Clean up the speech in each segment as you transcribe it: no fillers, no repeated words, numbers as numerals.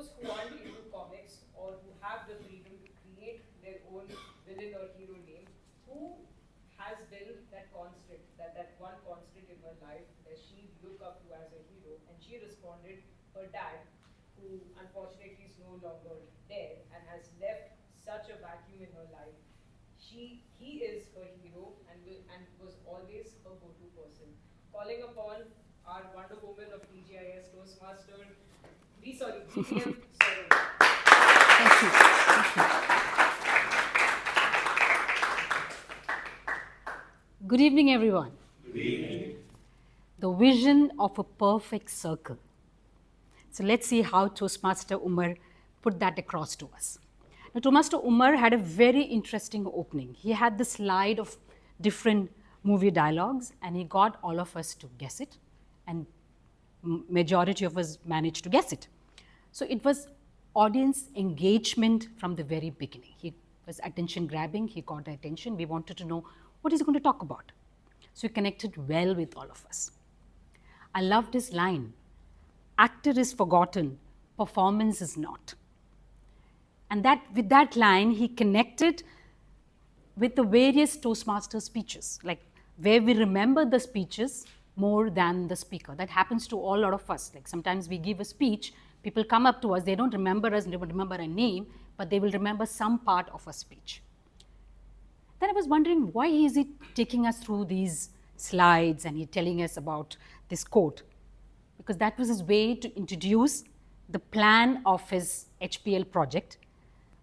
those who aren't into comics or who have the freedom to create their own villain or hero name, who has been that constant, that one constant in her life that she looked up to as a hero? And she responded, her dad, who unfortunately is no longer there and has left such a vacuum in her life. He is her hero and was always her go-to person. Calling upon our Wonder Woman of TGIS, Toastmaster, DTM Saro. Thank you. Good evening, everyone. Good evening. The vision of a perfect circle. So let's see how Toastmaster Umar put that across to us. Now, Toastmaster Umar had a very interesting opening. He had the slide of different movie dialogues, and he got all of us to guess it, and majority of us managed to guess it. So it was audience engagement from the very beginning. He was attention grabbing, he got our attention. We wanted to know what he's going to talk about. So he connected well with all of us. I loved his line, actor is forgotten, performance is not. And with that line, he connected with the various Toastmaster speeches, like where we remember the speeches more than the speaker. That happens to a lot of us. Like sometimes we give a speech, people come up to us, they don't remember us, they don't remember a name, but they will remember some part of a speech. Then I was wondering, why is he taking us through these slides and he telling us about this quote? Because that was his way to introduce the plan of his HPL project.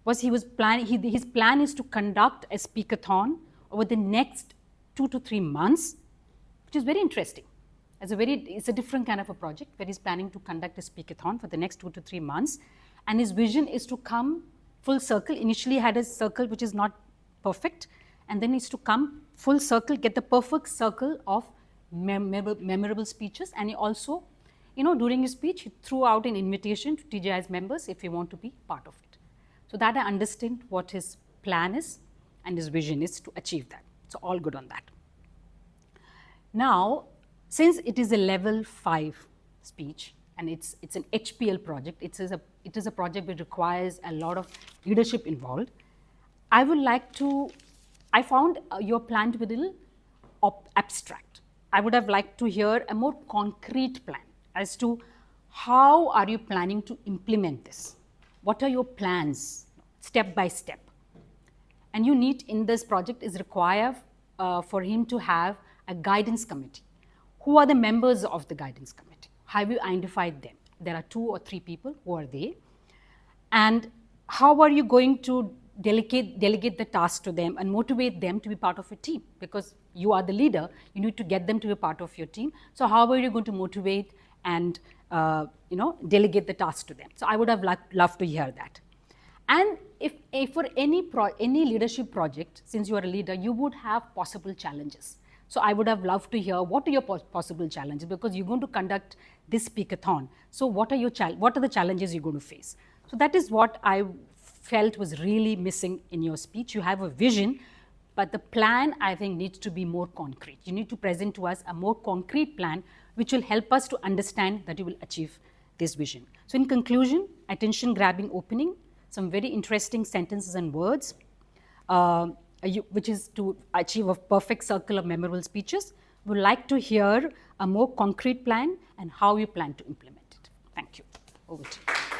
His plan is to conduct a speakathon over the next 2 to 3 months, which is very interesting. It's a different kind of a project where he's planning to conduct a speakathon for the next 2 to 3 months. And his vision is to come full circle. Initially he had a circle which is not perfect, and then it's to come full circle, get the perfect circle of memorable speeches. And he also, during his speech, he threw out an invitation to TGIS members if they want to be part of it. So that I understand what his plan is and his vision is to achieve that. So all good on that. Now, since it is a level 5 speech and it's an HPL project, it is a project which requires a lot of leadership involved, I found your plan to be a little abstract. I would have liked to hear a more concrete plan as to how are you planning to implement this? What are your plans, step by step? And you need in this project is required for him to have a guidance committee. Who are the members of the guidance committee? Have you identified them? There are 2 or 3 people. Who are they? And how are you going to delegate the task to them and motivate them to be part of a team? Because you are the leader, you need to get them to be part of your team. So how are you going to motivate and delegate the task to them? So I would have loved to hear that. And if for any leadership project, since you are a leader, you would have possible challenges. So I would have loved to hear what are your possible challenges, because you're going to conduct this speakathon. So what are the challenges you're going to face? So that is what I felt was really missing in your speech. You have a vision, but the plan, I think, needs to be more concrete. You need to present to us a more concrete plan which will help us to understand that you will achieve this vision. So in conclusion, attention-grabbing opening, some very interesting sentences and words, which is to achieve a perfect circle of memorable speeches. We would like to hear a more concrete plan and how you plan to implement it. Thank you. Over to you.